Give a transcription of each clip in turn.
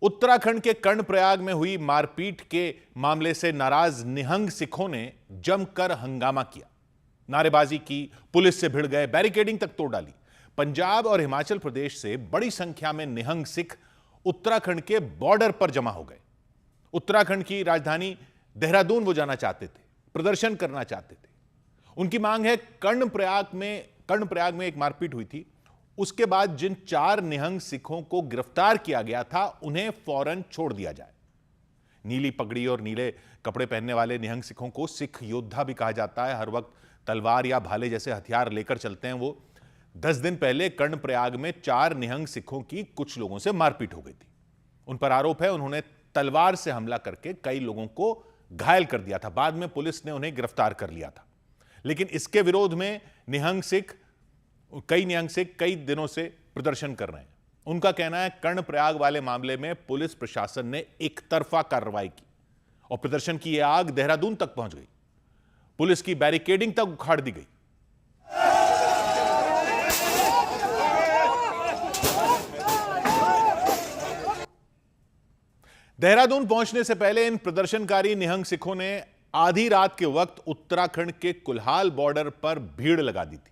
उत्तराखंड के कर्णप्रयाग में हुई मारपीट के मामले से नाराज निहंग सिखों ने जमकर हंगामा किया, नारेबाजी की, पुलिस से भिड़ गए, बैरिकेडिंग तक तोड़ डाली। पंजाब और हिमाचल प्रदेश से बड़ी संख्या में निहंग सिख उत्तराखंड के बॉर्डर पर जमा हो गए। उत्तराखंड की राजधानी देहरादून वो जाना चाहते थे, प्रदर्शन करना चाहते थे। उनकी मांग है कर्णप्रयाग में एक मारपीट हुई थी, उसके बाद जिन 4 निहंग सिखों को गिरफ्तार किया गया था उन्हें फौरन छोड़ दिया जाए। नीली पगड़ी और नीले कपड़े पहनने वाले निहंग सिखों को सिख योद्धा भी कहा जाता है। हर वक्त तलवार या भाले जैसे हथियार लेकर चलते हैं वो। 10 दिन पहले कर्णप्रयाग में 4 निहंग सिखों की कुछ लोगों से मारपीट हो गई थी। उन पर आरोप है उन्होंने तलवार से हमला करके कई लोगों को घायल कर दिया था। बाद में पुलिस ने उन्हें गिरफ्तार कर लिया था, लेकिन इसके विरोध में कई निहंग सिख कई दिनों से प्रदर्शन कर रहे हैं। उनका कहना है कर्णप्रयाग वाले मामले में पुलिस प्रशासन ने एक तरफा कार्रवाई की और प्रदर्शन की यह आग देहरादून तक पहुंच गई। पुलिस की बैरिकेडिंग तक उखाड़ दी गई। देहरादून पहुंचने से पहले इन प्रदर्शनकारी निहंग सिखों ने आधी रात के वक्त उत्तराखंड के कुल्हाल बॉर्डर पर भीड़ लगा दी थी।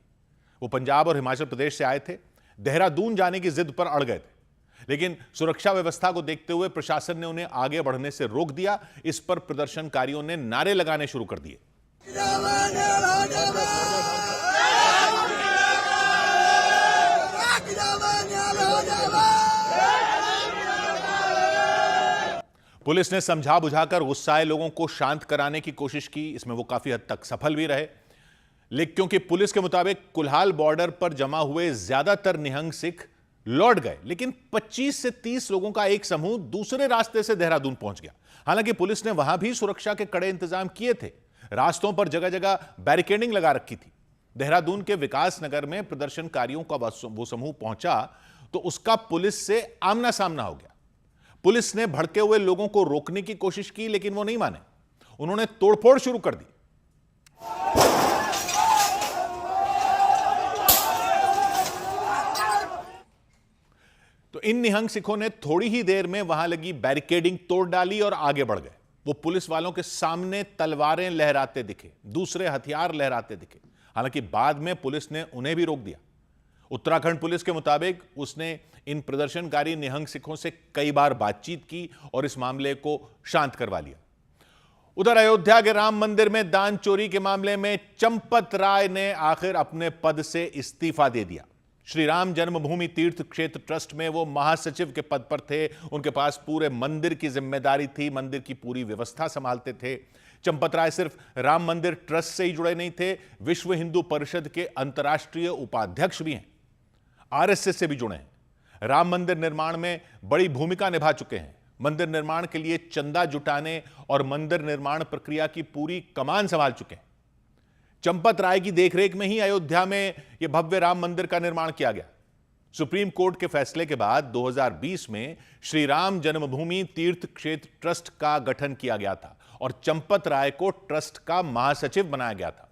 वो पंजाब और हिमाचल प्रदेश से आए थे, देहरादून जाने की जिद पर अड़ गए थे, लेकिन सुरक्षा व्यवस्था को देखते हुए प्रशासन ने उन्हें आगे बढ़ने से रोक दिया। इस पर प्रदर्शनकारियों ने नारे लगाने शुरू कर दिए। पुलिस ने समझा बुझाकर गुस्साए लोगों को शांत कराने की कोशिश की। इसमें वो काफी हद तक सफल भी रहे, लेकिन क्योंकि पुलिस के मुताबिक कुल्हाल बॉर्डर पर जमा हुए ज्यादातर निहंग सिख लौट गए, लेकिन 25 से 30 लोगों का एक समूह दूसरे रास्ते से देहरादून पहुंच गया। हालांकि पुलिस ने वहां भी सुरक्षा के कड़े इंतजाम किए थे। रास्तों पर जगह जगह बैरिकेडिंग लगा रखी थी। देहरादून के विकास नगर में प्रदर्शनकारियों का वो समूह पहुंचा तो उसका पुलिस से आमना सामना हो गया। पुलिस ने भड़के हुए लोगों को रोकने की कोशिश की, लेकिन वो नहीं माने। उन्होंने तोड़फोड़ शुरू कर दी। तो इन निहंग सिखों ने थोड़ी ही देर में वहां लगी बैरिकेडिंग तोड़ डाली और आगे बढ़ गए। वो पुलिस वालों के सामने तलवारें लहराते दिखे, दूसरे हथियार लहराते दिखे। हालांकि बाद में पुलिस ने उन्हें भी रोक दिया। उत्तराखंड पुलिस के मुताबिक उसने इन प्रदर्शनकारी निहंग सिखों से कई बार बातचीत की और इस मामले को शांत करवा लिया। उधर अयोध्या के राम मंदिर में दान चोरी के मामले में चंपत राय ने आखिर अपने पद से इस्तीफा दे दिया। श्री राम जन्मभूमि तीर्थ क्षेत्र ट्रस्ट में वो महासचिव के पद पर थे। उनके पास पूरे मंदिर की जिम्मेदारी थी, मंदिर की पूरी व्यवस्था संभालते थे। चंपत राय सिर्फ राम मंदिर ट्रस्ट से ही जुड़े नहीं थे, विश्व हिंदू परिषद के अंतर्राष्ट्रीय उपाध्यक्ष भी हैं, आरएसएस से भी जुड़े हैं। राम मंदिर निर्माण में बड़ी भूमिका निभा चुके हैं। मंदिर निर्माण के लिए चंदा जुटाने और मंदिर निर्माण प्रक्रिया की पूरी कमान संभाल चुके हैं। चंपत राय की देखरेख में ही अयोध्या में यह भव्य राम मंदिर का निर्माण किया गया। सुप्रीम कोर्ट के फैसले के बाद 2020 में श्री राम जन्मभूमि तीर्थ क्षेत्र ट्रस्ट का गठन किया गया था और चंपत राय को ट्रस्ट का महासचिव बनाया गया था।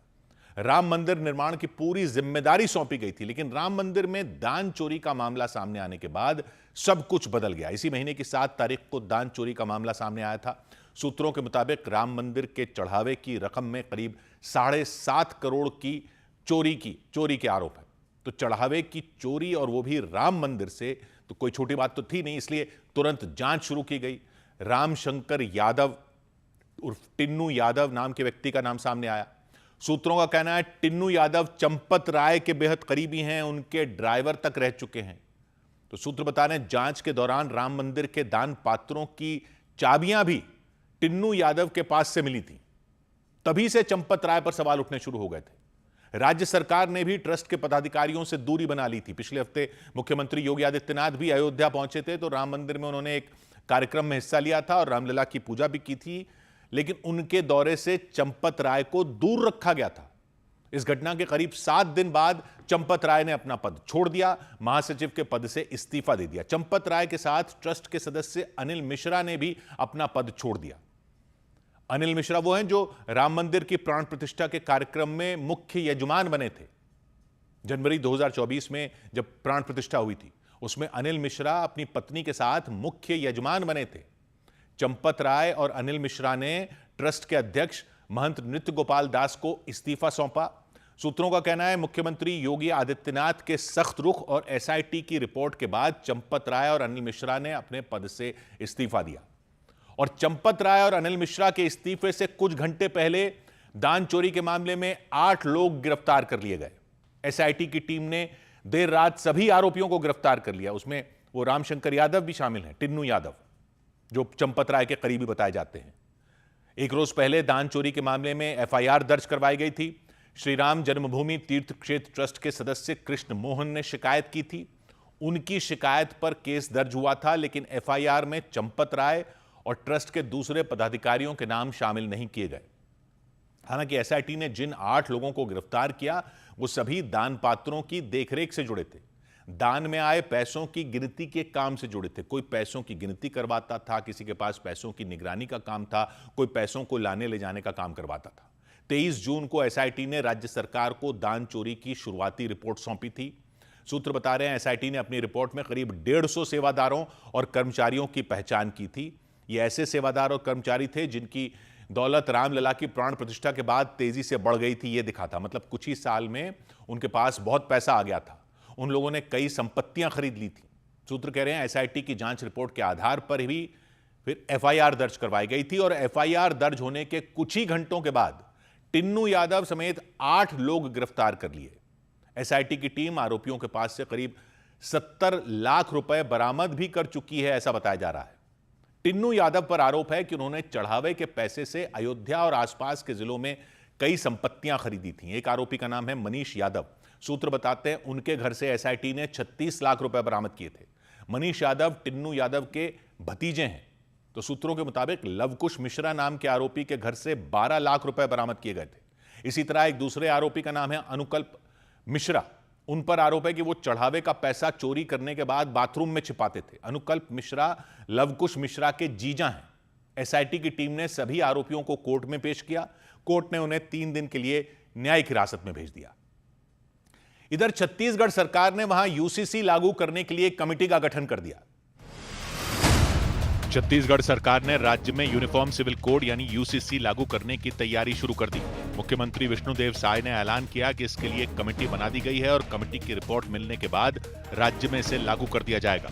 राम मंदिर निर्माण की पूरी जिम्मेदारी सौंपी गई थी, लेकिन राम मंदिर में दान चोरी का मामला सामने आने के बाद सब कुछ बदल गया। इसी महीने की 7 तारीख को दान चोरी का मामला सामने आया था। सूत्रों के मुताबिक राम मंदिर के चढ़ावे की रकम में करीब 7.5 करोड़ की चोरी के आरोप है। तो चढ़ावे की चोरी और वो भी राम मंदिर से, तो कोई छोटी बात तो थी नहीं, इसलिए तुरंत जांच शुरू की गई। रामशंकर यादव उर्फ टिन्नू यादव नाम के व्यक्ति का नाम सामने आया। सूत्रों का कहना है टिन्नू यादव चंपत राय के बेहद करीबी हैं, उनके ड्राइवर तक रह चुके हैं। तो सूत्र बता रहे हैं जांच के दौरान राम मंदिर के दान पात्रों की चाबियां भी टिन्नू यादव के पास से मिली थी। तभी से चंपत राय पर सवाल उठने शुरू हो गए थे। राज्य सरकार ने भी ट्रस्ट के पदाधिकारियों से दूरी बना ली थी। पिछले हफ्ते मुख्यमंत्री योगी आदित्यनाथ भी अयोध्या पहुंचे थे, तो राम मंदिर में उन्होंने एक कार्यक्रम में हिस्सा लिया था और रामलला की पूजा भी की थी, लेकिन उनके दौरे से चंपत राय को दूर रखा गया था। इस घटना के करीब 7 दिन बाद चंपत राय ने अपना पद छोड़ दिया, महासचिव के पद से इस्तीफा दे दिया। चंपत राय के साथ ट्रस्ट के सदस्य अनिल मिश्रा ने भी अपना पद छोड़ दिया। अनिल मिश्रा वो हैं जो राम मंदिर की प्राण प्रतिष्ठा के कार्यक्रम में मुख्य यजमान बने थे। जनवरी 2024 में जब प्राण प्रतिष्ठा हुई थी, उसमें अनिल मिश्रा अपनी पत्नी के साथ मुख्य यजमान बने थे। चंपत राय और अनिल मिश्रा ने ट्रस्ट के अध्यक्ष महंत नृत्य गोपाल दास को इस्तीफा सौंपा। सूत्रों का कहना है मुख्यमंत्री योगी आदित्यनाथ के सख्त रुख और एसआईटी की रिपोर्ट के बाद चंपत राय और अनिल मिश्रा ने अपने पद से इस्तीफा दिया। और चंपत राय और अनिल मिश्रा के इस्तीफे से कुछ घंटे पहले दान चोरी के मामले में 8 लोग गिरफ्तार कर लिए गए। एसआईटी की टीम ने देर रात सभी आरोपियों को गिरफ्तार कर लिया। उसमें वो रामशंकर यादव भी शामिल हैं, टिन्नू यादव, जो चंपत राय के करीबी बताए जाते हैं। एक रोज पहले दान चोरी के मामले में एफआईआर दर्ज करवाई गई थी। श्री राम जन्मभूमि तीर्थ क्षेत्र ट्रस्ट के सदस्य कृष्ण मोहन ने शिकायत की थी। उनकी शिकायत पर केस दर्ज हुआ था, लेकिन एफआईआर में चंपत राय और ट्रस्ट के दूसरे पदाधिकारियों के नाम शामिल नहीं किए गए। हालांकि एसआईटी ने जिन 8 लोगों को गिरफ्तार किया वो सभी दान पात्रों की देखरेख से जुड़े थे, दान में आए पैसों की गिनती के काम से जुड़े थे। कोई पैसों की गिनती करवाता था, किसी के पास पैसों की निगरानी का काम था, कोई पैसों को लाने ले जाने का काम करवाता था। 23 जून को एसआईटी ने राज्य सरकार को दान चोरी की शुरुआती रिपोर्ट सौंपी थी। सूत्र बता रहे हैं एसआईटी ने अपनी रिपोर्ट में करीब 150 सेवादारों और कर्मचारियों की पहचान की थी। ये ऐसे सेवादार और कर्मचारी थे जिनकी दौलत रामलला की प्राण प्रतिष्ठा के बाद तेजी से बढ़ गई थी, ये दिखा था। मतलब कुछ ही साल में उनके पास बहुत पैसा आ गया था। उन लोगों ने कई संपत्तियां खरीद ली थी। सूत्र कह रहे हैं एसआईटी की जांच रिपोर्ट के आधार पर भी फिर एफआईआर दर्ज करवाई गई थी और एफआईआर दर्ज होने के कुछ ही घंटों के बाद टिन्नू यादव समेत 8 लोग गिरफ्तार कर लिए। एसआईटी की टीम आरोपियों के पास से करीब 70 लाख रुपए बरामद भी कर चुकी है, ऐसा बताया जा रहा है। टिन्नू यादव पर आरोप है कि उन्होंने चढ़ावे के पैसे से अयोध्या और आसपास के जिलों में कई संपत्तियां खरीदी थी। एक आरोपी का नाम है मनीष यादव। सूत्र बताते हैं उनके घर से एसआईटी ने 36 लाख रुपए बरामद किए थे। मनीष यादव टिन्नू यादव के भतीजे हैं। तो सूत्रों के मुताबिक लवकुश मिश्रा नाम के आरोपी के घर से 12 लाख रुपए बरामद किए गए थे। इसी तरह एक दूसरे आरोपी का नाम है अनुकल्प मिश्रा। उन पर आरोप है कि वो चढ़ावे का पैसा चोरी करने के बाद बाथरूम में छिपाते थे। अनुकल्प मिश्रा लवकुश मिश्रा के जीजा हैं। एसआईटी की टीम ने सभी आरोपियों को कोर्ट में पेश किया। कोर्ट ने उन्हें 3 दिन के लिए न्यायिक हिरासत में भेज दिया। इधर छत्तीसगढ़ सरकार ने वहां यूसीसी लागू करने के लिए एक कमेटी का गठन कर दिया। छत्तीसगढ़ सरकार ने राज्य में यूनिफॉर्म सिविल कोड यानी यूसीसी लागू करने की तैयारी शुरू कर दी। मुख्यमंत्री विष्णुदेव साय ने ऐलान किया कि इसके लिए एक कमेटी बना दी गई है और कमेटी की रिपोर्ट मिलने के बाद राज्य में इसे लागू कर दिया जाएगा।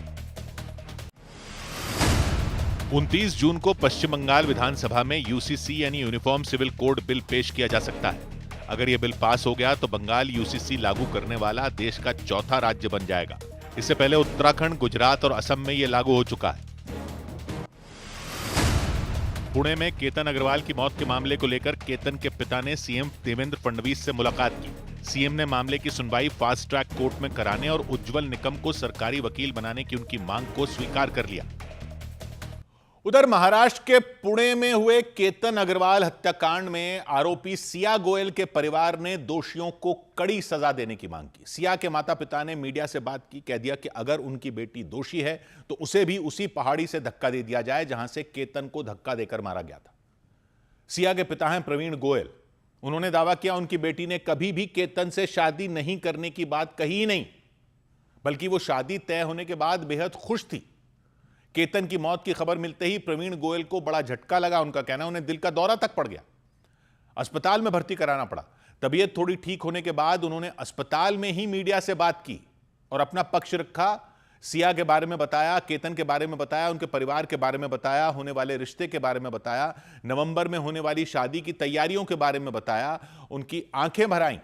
29 जून को पश्चिम बंगाल विधानसभा में यूसीसी यानी यूनिफॉर्म सिविल कोड बिल पेश किया जा सकता है। अगर यह बिल पास हो गया तो बंगाल यूसीसी लागू करने वाला देश का चौथा राज्य बन जाएगा। इससे पहले उत्तराखंड, गुजरात और असम में यह लागू हो चुका है। पुणे में केतन अग्रवाल की मौत के मामले को लेकर केतन के पिता ने सीएम देवेंद्र फडणवीस से मुलाकात की। सीएम ने मामले की सुनवाई फास्ट ट्रैक कोर्ट में कराने और उज्जवल निकम को सरकारी वकील बनाने की उनकी मांग को स्वीकार कर लिया। उधर महाराष्ट्र के पुणे में हुए केतन अग्रवाल हत्याकांड में आरोपी सिया गोयल के परिवार ने दोषियों को कड़ी सजा देने की मांग की। सिया के माता पिता ने मीडिया से बात की, कह दिया कि अगर उनकी बेटी दोषी है तो उसे भी उसी पहाड़ी से धक्का दे दिया जाए जहां से केतन को धक्का देकर मारा गया था। सिया के पिता हैं प्रवीण गोयल। उन्होंने दावा किया उनकी बेटी ने कभी भी केतन से शादी नहीं करने की बात कही ही नहीं, बल्कि वो शादी तय होने के बाद बेहद खुश थी। केतन की मौत की खबर मिलते ही प्रवीण गोयल को बड़ा झटका लगा। उनका कहना है उन्हें दिल का दौरा तक पड़ गया, अस्पताल में भर्ती कराना पड़ा। तबीयत थोड़ी ठीक होने के बाद उन्होंने अस्पताल में ही मीडिया से बात की और अपना पक्ष रखा। सिया के बारे में बताया, केतन के बारे में बताया, उनके परिवार के बारे में बताया, होने वाले रिश्ते के बारे में बताया, नवंबर में होने वाली शादी की तैयारियों के बारे में बताया। उनकी आंखें भर आईं।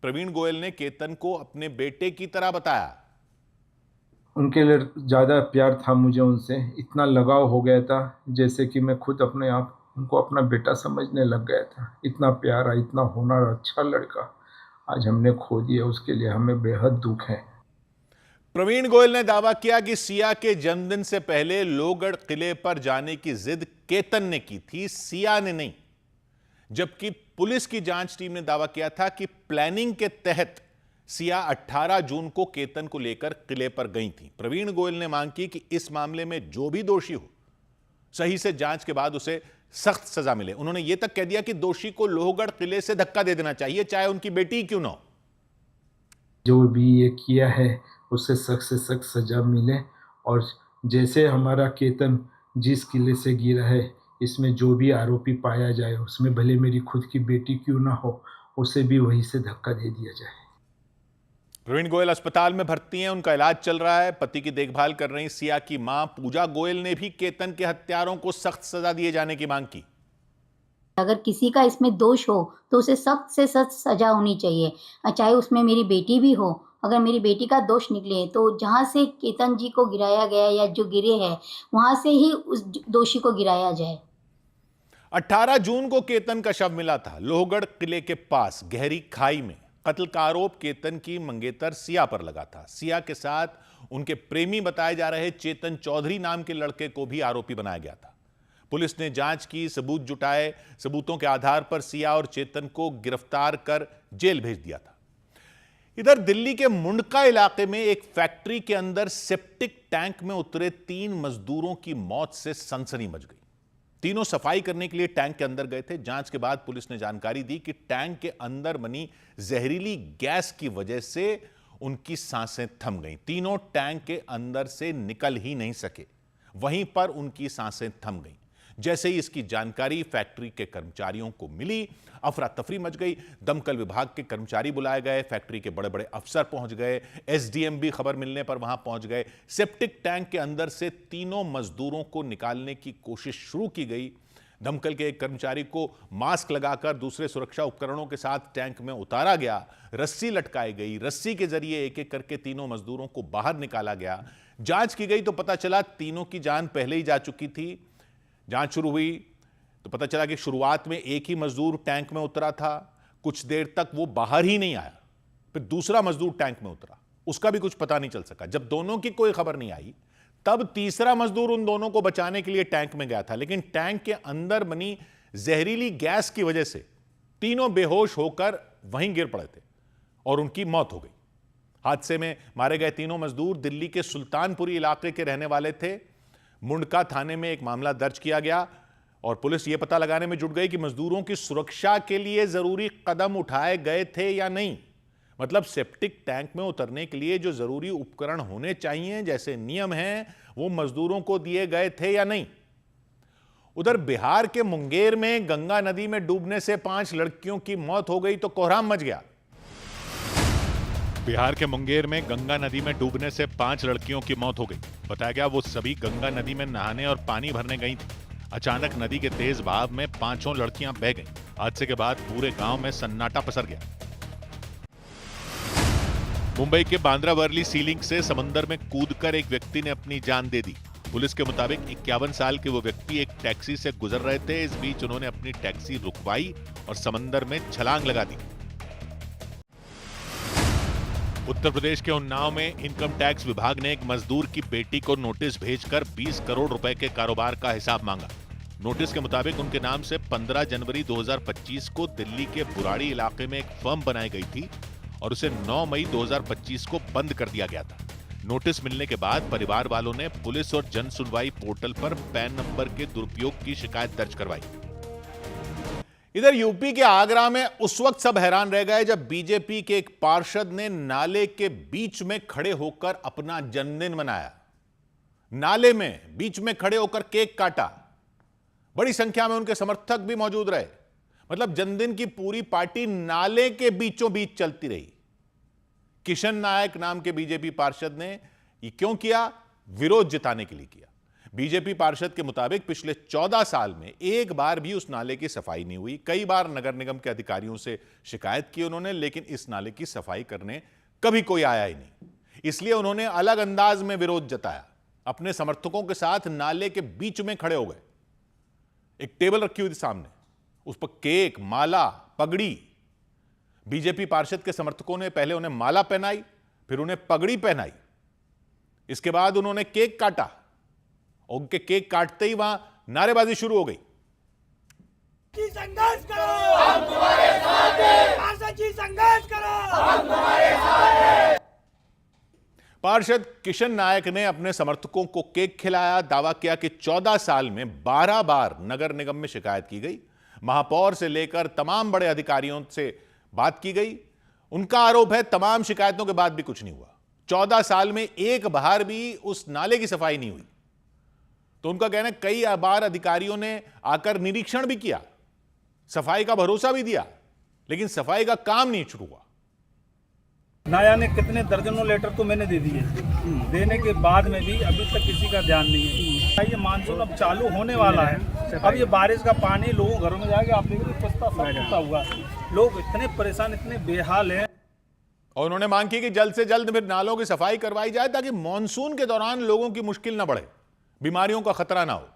प्रवीण गोयल ने केतन को अपने बेटे की तरह बताया। उनके लिए ज़्यादा प्यार था मुझे, उनसे इतना लगाव हो गया था जैसे कि मैं खुद अपने आप उनको अपना बेटा समझने लग गया था। इतना प्यारा, इतना होनहार, अच्छा लड़का आज हमने खो दिया, उसके लिए हमें बेहद दुख है। प्रवीण गोयल ने दावा किया कि सिया के जन्मदिन से पहले लोहगढ़ किले पर जाने की जिद केतन ने की थी, सिया ने नहीं। जबकि पुलिस की जांच टीम ने दावा किया था कि प्लानिंग के तहत सिया 18 जून को केतन को लेकर किले पर गई थी। प्रवीण गोयल ने मांग की कि इस मामले में जो भी दोषी हो, सही से जांच के बाद उसे सख्त सजा मिले। उन्होंने यह तक कह दिया कि दोषी को लोहगढ़ किले से धक्का दे देना चाहिए, चाहे उनकी बेटी क्यों ना हो। जो भी ये किया है उसे सख्त से सख्त सजा मिले। और जैसे हमारा केतन जिस किले से गिरा है, इसमें जो भी आरोपी पाया जाए, उसमें भले मेरी खुद की बेटी क्यों ना हो, उसे भी वहीं से धक्का दे दिया जाए। प्रवीण गोयल अस्पताल में भर्ती हैं, उनका इलाज चल रहा है। पति की देखभाल कर रही सिया की मां पूजा गोयल ने भी केतन के हत्यारों को सख्त सजा दिए जाने की मांग की। अगर किसी का इसमें दोष हो तो उसे सख्त से सख्त सजा होनी चाहिए, चाहे उसमें मेरी बेटी भी हो। अगर मेरी बेटी का दोष निकले तो जहाँ से केतन जी को गिराया गया या जो गिरे हैं वहां से ही उस दोषी को गिराया जाए। 18 जून को केतन का शव मिला था लोहगढ़ किले के पास गहरी खाई में। कत्ल का आरोप केतन की मंगेतर सिया पर लगा था। सिया के साथ उनके प्रेमी बताए जा रहे चेतन चौधरी नाम के लड़के को भी आरोपी बनाया गया था। पुलिस ने जांच की, सबूत जुटाए। सबूतों के आधार पर सिया और चेतन को गिरफ्तार कर जेल भेज दिया था। इधर दिल्ली के मुंडका इलाके में एक फैक्ट्री के अंदर सेप्टिक टैंक में उतरे 3 मजदूरों की मौत से सनसनी मच गई। तीनों सफाई करने के लिए टैंक के अंदर गए थे। जांच के बाद पुलिस ने जानकारी दी कि टैंक के अंदर बनी जहरीली गैस की वजह से उनकी सांसें थम गईं। तीनों टैंक के अंदर से निकल ही नहीं सके, वहीं पर उनकी सांसें थम गईं। जैसे ही इसकी जानकारी फैक्ट्री के कर्मचारियों को मिली, अफरा तफरी मच गई। दमकल विभाग के कर्मचारी बुलाए गए, फैक्ट्री के बड़े बड़े अफसर पहुंच गए, एसडीएम भी खबर मिलने पर वहां पहुंच गए। सेप्टिक टैंक के अंदर से तीनों मजदूरों को निकालने की कोशिश शुरू की गई। दमकल के एक कर्मचारी को मास्क लगाकर दूसरे सुरक्षा उपकरणों के साथ टैंक में उतारा गया। रस्सी लटकाई गई, रस्सी के जरिए एक एक करके तीनों मजदूरों को बाहर निकाला गया। जांच की गई तो पता चला तीनों की जान पहले ही जा चुकी थी। जांच शुरू हुई तो पता चला कि शुरुआत में एक ही मजदूर टैंक में उतरा था, कुछ देर तक वो बाहर ही नहीं आया। फिर दूसरा मजदूर टैंक में उतरा, उसका भी कुछ पता नहीं चल सका। जब दोनों की कोई खबर नहीं आई तब तीसरा मजदूर उन दोनों को बचाने के लिए टैंक में गया था, लेकिन टैंक के अंदर बनी जहरीली गैस की वजह से तीनों बेहोश होकर वहीं गिर पड़े थे और उनकी मौत हो गई। हादसे में मारे गए तीनों मजदूर दिल्ली के सुल्तानपुरी इलाके के रहने वाले थे। मुंडका थाने में एक मामला दर्ज किया गया और पुलिस यह पता लगाने में जुट गई कि मजदूरों की सुरक्षा के लिए जरूरी कदम उठाए गए थे या नहीं। मतलब सेप्टिक टैंक में उतरने के लिए जो जरूरी उपकरण होने चाहिए, जैसे नियम हैं, वो मजदूरों को दिए गए थे या नहीं। उधर बिहार के मुंगेर में गंगा नदी में डूबने से 5 लड़कियों की मौत हो गई तो कोहराम मच गया। बिहार के मुंगेर में गंगा नदी में डूबने से 5 लड़कियों की मौत हो गई। बताया गया वो सभी गंगा नदी में नहाने और पानी भरने गई थी। अचानक नदी के तेज बहाव में 5 लड़कियां बह गईं। हादसे के बाद पूरे गांव में सन्नाटा पसर गया। मुंबई के बांद्रा वर्ली सी लिंक से समंदर में कूदकर एक व्यक्ति ने अपनी जान दे दी। पुलिस के मुताबिक 51 साल के वो व्यक्ति एक टैक्सी से गुजर रहे थे। इस बीच उन्होंने अपनी टैक्सी रुकवाई और समंदर में छलांग लगा दी। उत्तर प्रदेश के उन्नाव में इनकम टैक्स विभाग ने एक मजदूर की बेटी को नोटिस भेजकर 20 करोड़ रुपए के कारोबार का हिसाब मांगा। नोटिस के मुताबिक उनके नाम से 15 जनवरी 2025 को दिल्ली के बुराड़ी इलाके में एक फर्म बनाई गई थी और उसे 9 मई 2025 को बंद कर दिया गया था। नोटिस मिलने के बाद परिवार वालों ने पुलिस और जन सुनवाई पोर्टल पर पैन नंबर के दुरुपयोग की शिकायत दर्ज करवाई। इधर यूपी के आगरा में उस वक्त सब हैरान रह गए जब बीजेपी के एक पार्षद ने नाले के बीच में खड़े होकर अपना जन्मदिन मनाया। नाले में बीच में खड़े होकर केक काटा। बड़ी संख्या में उनके समर्थक भी मौजूद रहे। मतलब जन्मदिन की पूरी पार्टी नाले के बीचों बीच चलती रही। किशन नायक नाम के बीजेपी पार्षद ने यह क्यों किया? विरोध जताने के लिए किया। बीजेपी पार्षद के मुताबिक पिछले 14 साल में एक बार भी उस नाले की सफाई नहीं हुई। कई बार नगर निगम के अधिकारियों से शिकायत की उन्होंने, लेकिन इस नाले की सफाई करने कभी कोई आया ही नहीं। इसलिए उन्होंने अलग अंदाज में विरोध जताया। अपने समर्थकों के साथ नाले के बीच में खड़े हो गए। एक टेबल रखी हुई थी सामने, उस पर केक, माला, पगड़ी। बीजेपी पार्षद के समर्थकों ने पहले उन्हें माला पहनाई, फिर उन्हें पगड़ी पहनाई। इसके बाद उन्होंने केक काटा। उनके केक काटते ही वहां नारेबाजी शुरू हो गई। संघर्ष करो, हम तुम्हारे साथ हैं। पार्षद जी संघर्ष करो, हम तुम्हारे साथ हैं। पार्षद किशन नायक ने अपने समर्थकों को केक खिलाया। दावा किया कि 14 साल में 12 बार नगर निगम में शिकायत की गई। महापौर से लेकर तमाम बड़े अधिकारियों से बात की गई। उनका आरोप है तमाम शिकायतों के बाद भी कुछ नहीं हुआ। 14 साल में एक बार भी उस नाले की सफाई नहीं हुई। तो उनका कहना है कई बार अधिकारियों ने आकर निरीक्षण भी किया, सफाई का भरोसा भी दिया, लेकिन सफाई का काम नहीं शुरू हुआ। ना जाने कितने दर्जनों लेटर तो मैंने दे दिए, देने के बाद में भी अभी तक किसी का ध्यान नहीं है। ये मानसून अब चालू होने वाला है, अब ये बारिश का पानी लोगों घरों में जाके आप देखिए पछता सब हुआ, लोग इतने परेशान, इतने बेहाल हैं। और उन्होंने मांग की कि जल्द से जल्द फिर नालों की सफाई करवाई जाए ताकि मॉनसून के दौरान लोगों की मुश्किल ना बढ़े, बीमारियों का खतरा ना हो।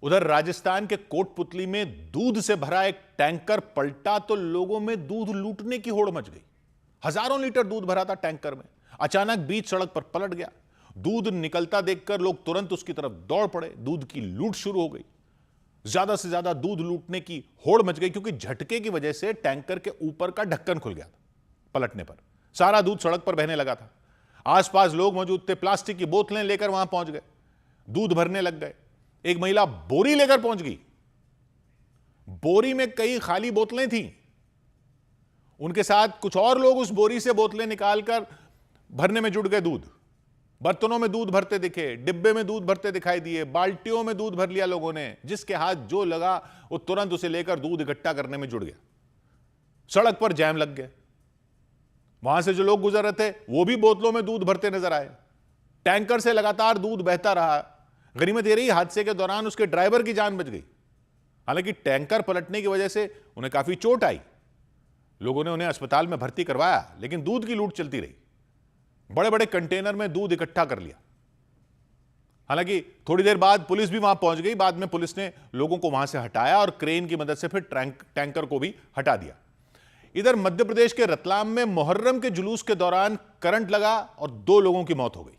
उधर राजस्थान के कोटपुतली में दूध से भरा एक टैंकर पलटा तो लोगों में दूध लूटने की होड़ मच गई। हजारों लीटर दूध भरा था टैंकर में, अचानक बीच सड़क पर पलट गया। दूध निकलता देखकर लोग तुरंत उसकी तरफ दौड़ पड़े, दूध की लूट शुरू हो गई। ज्यादा से ज्यादा दूध लूटने की होड़ मच गई क्योंकि झटके की वजह से टैंकर के ऊपर का ढक्कन खुल गया था। पलटने पर सारा दूध सड़क पर बहने लगा था। आसपास लोग मौजूद थे, प्लास्टिक की बोतलें लेकर वहां पहुंच गए, दूध भरने लग गए। एक महिला बोरी लेकर पहुंच गई, बोरी में कई खाली बोतलें थीं। उनके साथ कुछ और लोग उस बोरी से बोतलें निकालकर भरने में जुट गए। दूध बर्तनों में दूध भरते दिखे, डिब्बे में दूध भरते दिखाई दिए, बाल्टियों में दूध भर लिया लोगों ने। जिसके हाथ जो लगा वो तुरंत उसे लेकर दूध इकट्ठा करने में जुट गया। सड़क पर जैम लग गए, वहां से जो लोग गुजर रहे थे वो भी बोतलों में दूध भरते नजर आए। टैंकर से लगातार दूध बहता रहा। गनीमत ये रही हादसे के दौरान उसके ड्राइवर की जान बच गई। हालांकि टैंकर पलटने की वजह से उन्हें काफी चोट आई। लोगों ने उन्हें अस्पताल में भर्ती करवाया, लेकिन दूध की लूट चलती रही। बड़े बड़े कंटेनर में दूध इकट्ठा कर लिया। हालांकि थोड़ी देर बाद पुलिस भी वहां पहुंच गई। बाद में पुलिस ने लोगों को वहां से हटाया और क्रेन की मदद से फिर टैंकर को भी हटा दिया। इधर मध्य प्रदेश के रतलाम में मुहर्रम के जुलूस के दौरान करंट लगा और 2 लोगों की मौत हो गई।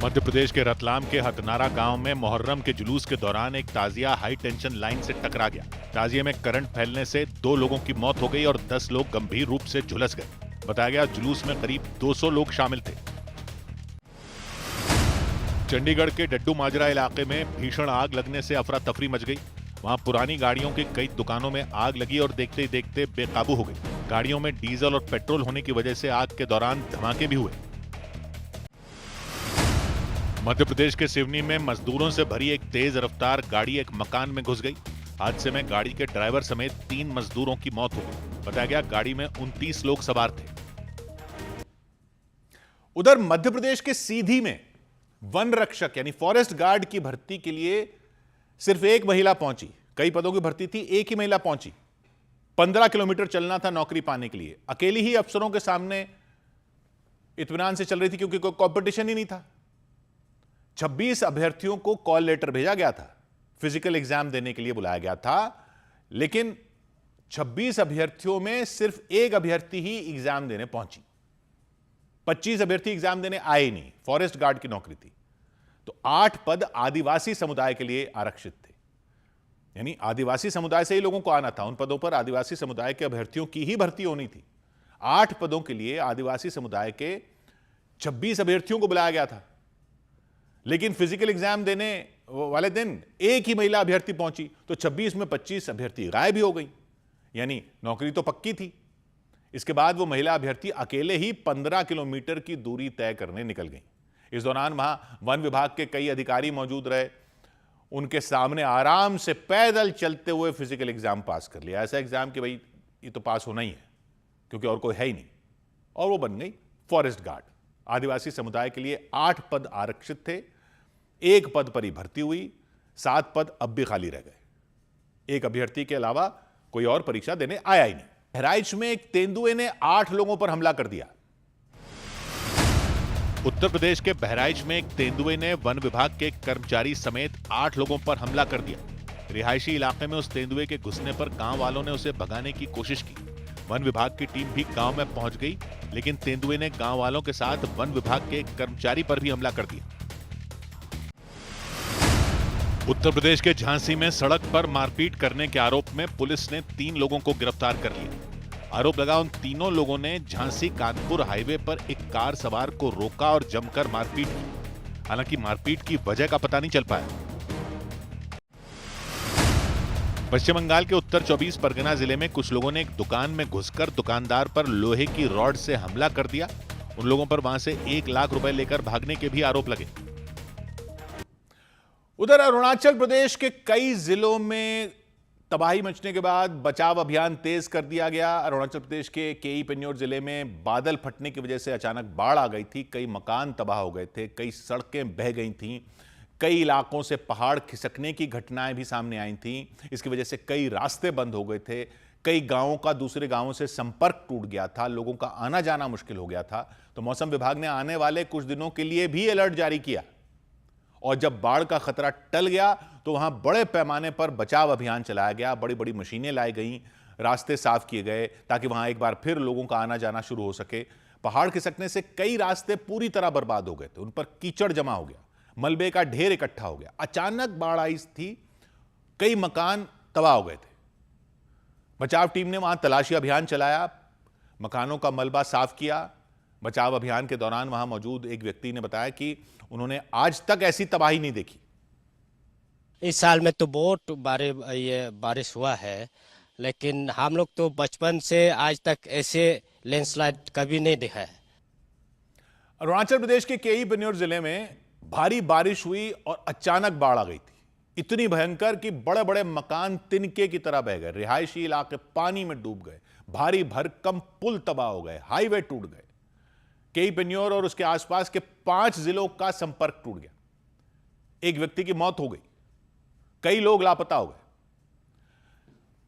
मध्य प्रदेश के रतलाम के हथनारा गांव में मुहर्रम के जुलूस के दौरान एक ताजिया हाई टेंशन लाइन से टकरा गया। ताजिए में करंट फैलने से 2 लोगों की मौत हो गई और 10 लोग गंभीर रूप से झुलस गए। बताया गया जुलूस में करीब 200 लोग शामिल थे। चंडीगढ़ के डड्डू माजरा इलाके में भीषण आग लगने से अफरा तफरी मच गई। वहां पुरानी गाड़ियों की कई दुकानों में आग लगी और देखते ही देखते बेकाबू हो गई। गाड़ियों में डीजल और पेट्रोल होने की वजह से आग के दौरान धमाके भी हुए। मध्य प्रदेश के सिवनी में मजदूरों से भरी एक तेज रफ्तार गाड़ी एक मकान में घुस गई। हादसे में गाड़ी के ड्राइवर समेत 3 मजदूरों की मौत हो गई। बताया गया गाड़ी में 29 लोग सवार थे। उधर मध्य प्रदेश के सीधी में वन रक्षक यानी फॉरेस्ट गार्ड की भर्ती के लिए सिर्फ एक महिला पहुंची। कई पदों की भर्ती थी, एक ही महिला पहुंची। 15 किलोमीटर चलना था नौकरी पाने के लिए। अकेली ही अफसरों के सामने इत्मीनान से चल रही थी क्योंकि कोई कंपटीशन ही नहीं था। 26 अभ्यर्थियों को कॉल लेटर भेजा गया था, फिजिकल एग्जाम देने के लिए बुलाया गया था, लेकिन 26 अभ्यर्थियों में सिर्फ एक अभ्यर्थी ही एग्जाम देने पहुंची। 25 अभ्यर्थी एग्जाम देने आए नहीं। फॉरेस्ट गार्ड की नौकरी थी। तो 8 पद आदिवासी समुदाय के लिए आरक्षित थे, यानी आदिवासी समुदाय से ही लोगों को आना था। उन पदों पर आदिवासी समुदाय के अभ्यर्थियों की ही भर्ती होनी थी। 8 पदों के लिए आदिवासी समुदाय के 26 अभ्यर्थियों को बुलाया गया था, लेकिन फिजिकल एग्जाम देने वाले दिन एक ही महिला अभ्यर्थी पहुंची। तो 26 में 25 अभ्यर्थी गायब ही हो गई, यानी नौकरी तो पक्की थी। इसके बाद वो महिला अभ्यर्थी अकेले ही 15 किलोमीटर की दूरी तय करने निकल गई। इस दौरान वहां वन विभाग के कई अधिकारी मौजूद रहे। उनके सामने आराम से पैदल चलते हुए फिजिकल एग्जाम पास कर लिया। ऐसा एग्जाम कि भाई ये तो पास होना ही है क्योंकि और कोई है ही नहीं। और वो बन गई फॉरेस्ट गार्ड। आदिवासी समुदाय के लिए 8 पद आरक्षित थे, 1 पद पर ही भर्ती हुई, 7 पद अब भी खाली रह गए। एक अभ्यर्थी के अलावा कोई और परीक्षा देने आया ही नहीं। बहराइच में एक तेंदुए ने 8 लोगों पर हमला कर दिया। उत्तर प्रदेश के बहराइच में एक तेंदुए ने वन विभाग के कर्मचारी समेत 8 लोगों पर हमला कर दिया। रिहायशी इलाके में उस तेंदुए के घुसने पर गांव वालों ने उसे भगाने की कोशिश की। वन विभाग की टीम भी गांव में पहुंच गई, लेकिन तेंदुए ने गांव वालों के साथ वन विभाग के एक कर्मचारी पर भी हमला कर दिया। उत्तर प्रदेश के झांसी में सड़क पर मारपीट करने के आरोप में पुलिस ने 3 लोगों को गिरफ्तार कर लिया। आरोप लगा उन तीनों लोगों ने झांसी कानपुर हाईवे पर एक कार सवार को रोका और जमकर मारपीट की। हालांकि मारपीट की वजह का पता नहीं चल पाया। पश्चिम बंगाल के उत्तर 24 परगना जिले में कुछ लोगों ने एक दुकान में घुसकर दुकानदार पर लोहे की रॉड से हमला कर दिया उन लोगों पर वहां से 1 लाख रुपए लेकर भागने के भी आरोप लगे। उधर अरुणाचल प्रदेश के कई जिलों में तबाही मचने के बाद बचाव अभियान तेज कर दिया गया। अरुणाचल प्रदेश के केई पेन्योर जिले में बादल फटने की वजह से अचानक बाढ़ आ गई थी। कई मकान तबाह हो गए थे, कई सड़कें बह गई थीं, कई इलाकों से पहाड़ खिसकने की घटनाएं भी सामने आई थीं। इसकी वजह से कई रास्ते बंद हो गए थे, कई गांवों का दूसरे गांवों से संपर्क टूट गया था, लोगों का आना जाना मुश्किल हो गया था। तो मौसम विभाग ने आने वाले कुछ दिनों के लिए भी अलर्ट जारी किया और जब बाढ़ का खतरा टल गया तो वहां बड़े पैमाने पर बचाव अभियान चलाया गया। बड़ी बड़ी मशीनें लाई गईं, रास्ते साफ किए गए ताकि वहां एक बार फिर लोगों का आना जाना शुरू हो सके। पहाड़ खिसकने से कई रास्ते पूरी तरह बर्बाद हो गए थे, उन पर कीचड़ जमा हो गया, मलबे का ढेर इकट्ठा हो गया। अचानक बाढ़ आई थी, कई मकान तबाह हो गए थे। बचाव टीम ने वहां तलाशी अभियान चलाया, मकानों का मलबा साफ किया। बचाव अभियान के दौरान वहां मौजूद एक व्यक्ति ने बताया कि उन्होंने आज तक ऐसी तबाही नहीं देखी। इस साल में तो बहुत बारिश हुआ है, लेकिन हम लोग तो बचपन से आज तक ऐसे लैंडस्लाइड कभी नहीं देखा है। अरुणाचल प्रदेश के केई पेन्योर जिले में भारी बारिश हुई और अचानक बाढ़ आ गई थी, इतनी भयंकर कि बड़े बड़े मकान तिनके की तरह बह गए, रिहायशी इलाके पानी में डूब गए, भारी भरकम पुल तबाह हो गए, हाईवे टूट गए। केई पेन्योर और उसके आसपास के 5 जिलों का संपर्क टूट गया। एक व्यक्ति की मौत हो गई, कई लोग लापता हो गए।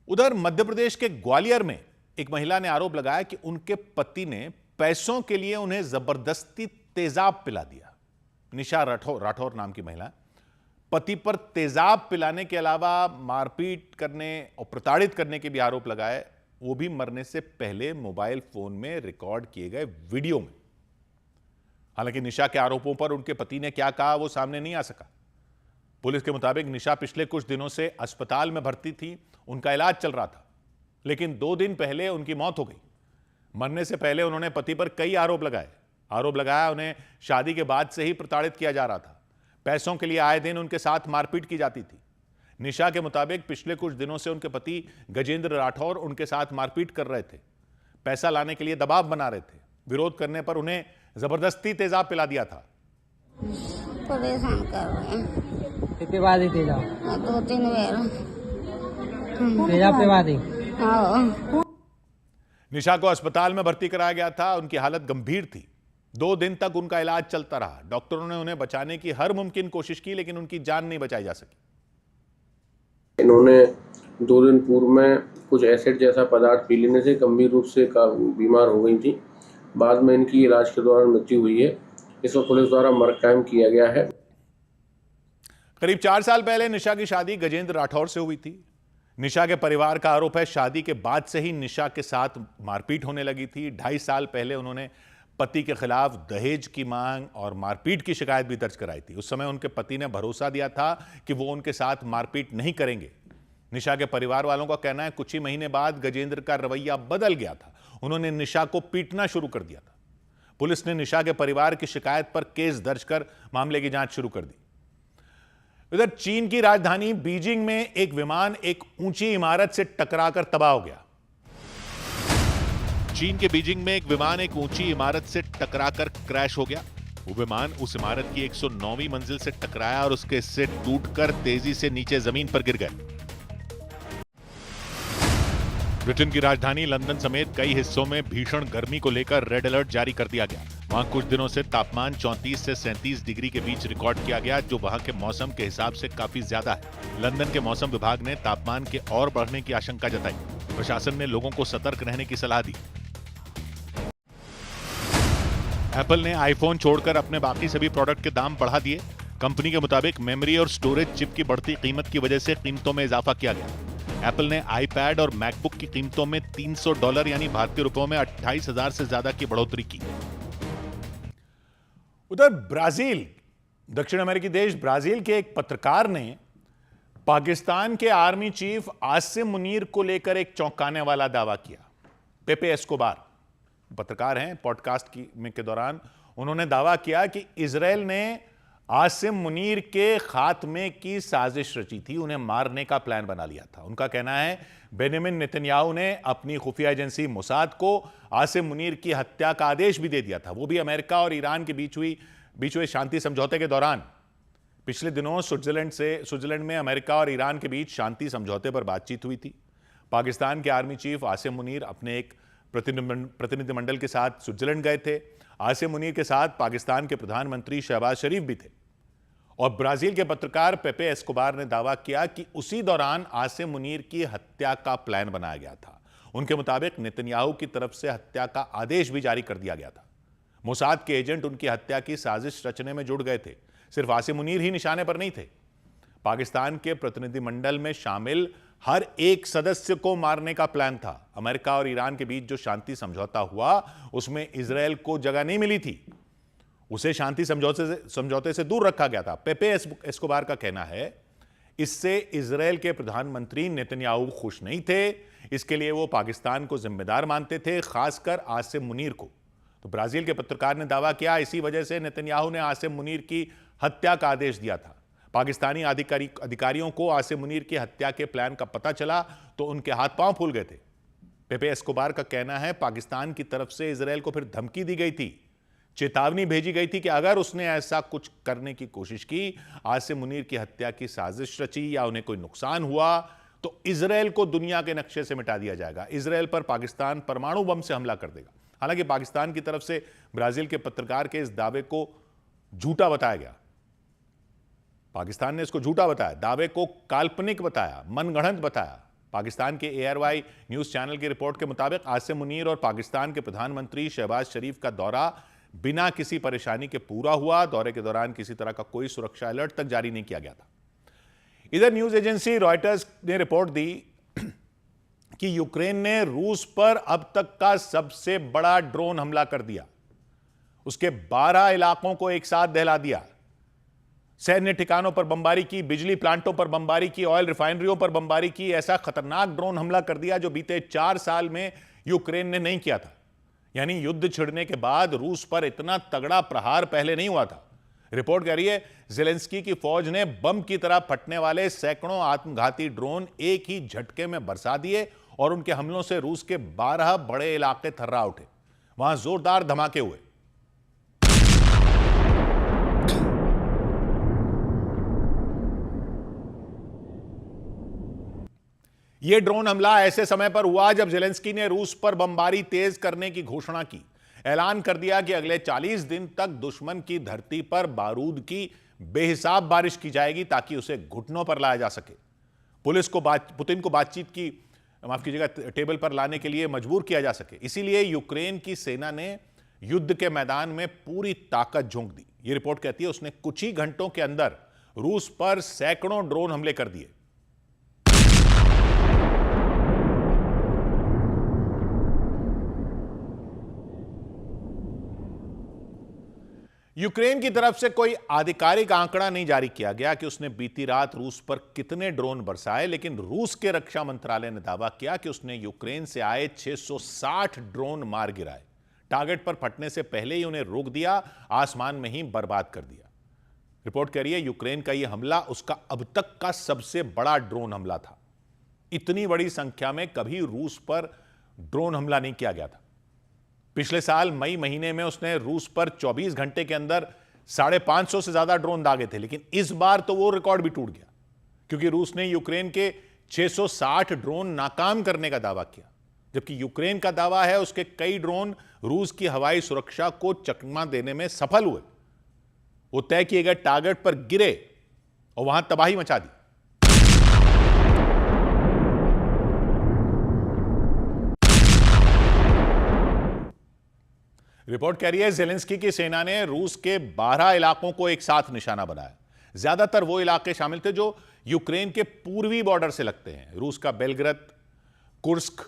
उधर मध्य प्रदेश के ग्वालियर में एक महिला ने आरोप लगाया कि उनके पति ने पैसों के लिए उन्हें जबरदस्ती तेजाब पिला दिया। निशा राठौर नाम की महिला, पति पर तेजाब पिलाने के अलावा मारपीट करने और प्रताड़ित करने के भी आरोप लगाए, वो भी मरने से पहले मोबाइल फोन में रिकॉर्ड किए गए वीडियो में। हालांकि निशा के आरोपों पर उनके पति ने क्या कहा वो सामने नहीं आ सका। पुलिस के मुताबिक निशा पिछले कुछ दिनों से अस्पताल में भर्ती थी, उनका इलाज चल रहा था, लेकिन 2 दिन पहले उनकी मौत हो गई। मरने से पहले उन्होंने पति पर कई आरोप लगाया उन्हें शादी के बाद से ही प्रताड़ित किया जा रहा था, पैसों के लिए आए दिन उनके साथ मारपीट की जाती थी। निशा के मुताबिक पिछले कुछ दिनों से उनके पति गजेंद्र राठौर उनके साथ मारपीट कर रहे थे, पैसा लाने के लिए दबाव बना रहे थे। विरोध करने पर उन्हें जबरदस्ती तेजाब पिला दिया था। परेशान कर रहे हैं। कितने बाद ही तेजाब? 2-3 बार तेजाब पे बाद ही। हाँ। निशा को अस्पताल में भर्ती कराया गया था, उनकी हालत गंभीर थी। 2 दिन तक उनका इलाज चलता रहा। डॉक्टरों ने उन्हें बचाने की हर मुमकिन कोशिश की, लेकिन उनकी जान नहीं बचाई जा सकी। इन्होंने 2 दिन पूर्व में कुछ एसिड जैसा पदार्थ पी लेने से गंभीर रूप से बीमार हो गई थी। बाद में इनकी इलाज के दौरान मृत्यु हुई है। इसको पुलिस द्वारा मर्ग कायम किया गया है। करीब 4 साल पहले निशा की शादी गजेंद्र राठौर से हुई थी। निशा के परिवार का आरोप है शादी के बाद से ही निशा के साथ मारपीट होने लगी थी। 2.5 साल पहले उन्होंने पति के खिलाफ दहेज की मांग और मारपीट की शिकायत भी दर्ज कराई थी। उस समय उनके पति ने भरोसा दिया था कि वो उनके साथ मारपीट नहीं करेंगे। निशा के परिवार वालों का कहना है कुछ ही महीने बाद गजेंद्र का रवैया बदल गया था, उन्होंने निशा को पीटना शुरू कर दिया था। पुलिस ने निशा के परिवार की शिकायत पर केस दर्ज कर मामले की जांच शुरू कर दी। इधर चीन की राजधानी बीजिंग में एक विमान एक ऊंची इमारत से टकराकर तबाह हो गया। चीन के बीजिंग में एक विमान एक ऊंची इमारत से टकराकर क्रैश हो गया। वो विमान उस इमारत की 109वीं मंजिल से टकराया और उसके हिस्से टूटकर तेजी से नीचे जमीन पर गिर गए। ब्रिटेन की राजधानी लंदन समेत कई हिस्सों में भीषण गर्मी को लेकर रेड अलर्ट जारी कर दिया गया। वहां कुछ दिनों से तापमान 34 से 37 डिग्री के बीच रिकॉर्ड किया गया, जो वहां के मौसम के हिसाब से काफी ज्यादा है। लंदन के मौसम विभाग ने तापमान के और बढ़ने की आशंका जताई। प्रशासन ने लोगों को सतर्क रहने की सलाह दी। एप्पल ने आईफोन छोड़कर अपने बाकी सभी प्रोडक्ट के दाम बढ़ा दिए। कंपनी के मुताबिक मेमोरी और स्टोरेज चिप की बढ़ती कीमत की वजह से कीमतों में इजाफा किया गया। एप्पल ने आईपैड और मैकबुक की कीमतों में $300 यानी भारतीय रुपयों में 28,000 से ज्यादा की बढ़ोतरी की। उधर ब्राजील, दक्षिण अमेरिकी देश ब्राजील के एक पत्रकार ने पाकिस्तान के आर्मी चीफ आसिम मुनीर को लेकर एक चौंकाने वाला दावा किया। पेपे एस्कोबार पत्रकार हैं। पॉडकास्ट के दौरान उन्होंने दावा किया कि इजरायल ने आसिम मुनीर के खात्मे की साजिश रची थी, उन्हें मारने का प्लान बना लिया था। उनका कहना है बेंजामिन नेतन्याहू ने अपनी खुफिया एजेंसी मोसाद को आसिम मुनीर की हत्या का आदेश भी दे दिया था, वो भी अमेरिका और ईरान के बीच हुए शांति समझौते के दौरान। पिछले दिनों स्विट्जरलैंड में अमेरिका और ईरान के बीच शांति समझौते पर बातचीत हुई थी। पाकिस्तान के आर्मी चीफ आसिम मुनीर अपने एक प्रतिनिधिमंडल के साथ स्विट्जरलैंड गए थे। आसिम मुनीर के साथ पाकिस्तान के प्रधानमंत्री शहबाज शरीफ भी थे और ब्राजील के पत्रकार पेपे एस्कोबार ने दावा किया कि उसी दौरान आसिम मुनीर की हत्या का प्लान बनाया गया था। उनके मुताबिक नेतन्याहू की तरफ से हत्या का आदेश भी जारी कर दिया गया था। मोसाद के एजेंट उनकी हत्या की साजिश रचने में जुड़ गए थे। सिर्फ आसिम मुनीर ही निशाने पर नहीं थे। पाकिस्तान के प्रतिनिधिमंडल में शामिल हर एक सदस्य को मारने का प्लान था। अमेरिका और ईरान के बीच जो शांति समझौता हुआ उसमें इजरायल को जगह नहीं मिली थी, उसे शांति समझौते से दूर रखा गया था। पेपे एस्कोबार का कहना है इससे इजरायल के प्रधानमंत्री नेतन्याहू खुश नहीं थे। इसके लिए वो पाकिस्तान को जिम्मेदार मानते थे, खासकर आसिम मुनीर को। तो ब्राजील के पत्रकार ने दावा किया इसी वजह से नेतन्याहू ने आसिम मुनीर की हत्या का आदेश दिया था। पाकिस्तानी अधिकारियों को आसिम मुनीर की हत्या के प्लान का पता चला तो उनके हाथ पांव फूल गए थे। पेपे एस्कोबार का कहना है पाकिस्तान की तरफ से इजरायल को फिर धमकी दी गई थी, चेतावनी भेजी गई थी कि अगर उसने ऐसा कुछ करने की कोशिश की, आसिम मुनीर की हत्या की साजिश रची या उन्हें कोई नुकसान हुआ तो इजरायल को दुनिया के नक्शे से मिटा दिया जाएगा। इजरायल पर पाकिस्तान परमाणु बम से हमला कर देगा। हालांकि पाकिस्तान की तरफ से ब्राजील के पत्रकार के इस दावे को झूठा बताया गया। पाकिस्तान ने इसको झूठा बताया, दावे को काल्पनिक बताया, मनगढ़ंत बताया। पाकिस्तान के ARY न्यूज चैनल की रिपोर्ट के मुताबिक आसिम मुनीर और पाकिस्तान के प्रधानमंत्री शहबाज शरीफ का दौरा बिना किसी परेशानी के पूरा हुआ। दौरे के दौरान किसी तरह का कोई सुरक्षा अलर्ट तक जारी नहीं किया गया था। इधर न्यूज एजेंसी रॉयटर्स ने रिपोर्ट दी कि यूक्रेन ने रूस पर अब तक का सबसे बड़ा ड्रोन हमला कर दिया। उसके 12 इलाकों को एक साथ दहला दिया। सैन्य ठिकानों पर बमबारी की, बिजली प्लांटों पर बमबारी की, ऑयल रिफाइनरियों पर बमबारी की। ऐसा खतरनाक ड्रोन हमला कर दिया जो बीते 4 साल में यूक्रेन ने नहीं किया था। यानी युद्ध छिड़ने के बाद रूस पर इतना तगड़ा प्रहार पहले नहीं हुआ था। रिपोर्ट कह रही है ज़ेलेंस्की की फौज ने बम की तरह फटने वाले सैकड़ों आत्मघाती ड्रोन एक ही झटके में बरसा दिए और उनके हमलों से रूस के 12 बड़े इलाके थर्रा उठे। वहां जोरदार धमाके हुए। यह ड्रोन हमला ऐसे समय पर हुआ जब ज़ेलेंस्की ने रूस पर बमबारी तेज करने की घोषणा की। ऐलान कर दिया कि अगले 40 दिन तक दुश्मन की धरती पर बारूद की बेहिसाब बारिश की जाएगी ताकि उसे घुटनों पर लाया जा सके। पुतिन को बातचीत की टेबल पर लाने के लिए मजबूर किया जा सके। इसीलिए यूक्रेन की सेना ने युद्ध के मैदान में पूरी ताकत झोंक दी। यह रिपोर्ट कहती है उसने कुछ ही घंटों के अंदर रूस पर सैकड़ों ड्रोन हमले कर दिए। यूक्रेन की तरफ से कोई आधिकारिक आंकड़ा नहीं जारी किया गया कि उसने बीती रात रूस पर कितने ड्रोन बरसाए, लेकिन रूस के रक्षा मंत्रालय ने दावा किया कि उसने यूक्रेन से आए 660 ड्रोन मार गिराए। टारगेट पर फटने से पहले ही उन्हें रोक दिया, आसमान में ही बर्बाद कर दिया। रिपोर्ट कह रही है यूक्रेन का यह हमला उसका अब तक का सबसे बड़ा ड्रोन हमला था। इतनी बड़ी संख्या में कभी रूस पर ड्रोन हमला नहीं किया गया था। पिछले साल मई महीने में उसने रूस पर 24 घंटे के अंदर 550 से ज्यादा ड्रोन दागे थे, लेकिन इस बार तो वो रिकॉर्ड भी टूट गया क्योंकि रूस ने यूक्रेन के 660 ड्रोन नाकाम करने का दावा किया, जबकि यूक्रेन का दावा है उसके कई ड्रोन रूस की हवाई सुरक्षा को चकमा देने में सफल हुए। वो तय किए गए टारगेट पर गिरे और वहां तबाही मचा दी। रिपोर्ट कह रही है ज़ेलेंस्की की सेना ने रूस के 12 इलाकों को एक साथ निशाना बनाया। ज्यादातर वो इलाके शामिल थे जो यूक्रेन के पूर्वी बॉर्डर से लगते हैं। रूस का बेलग्रद, कुर्स्क,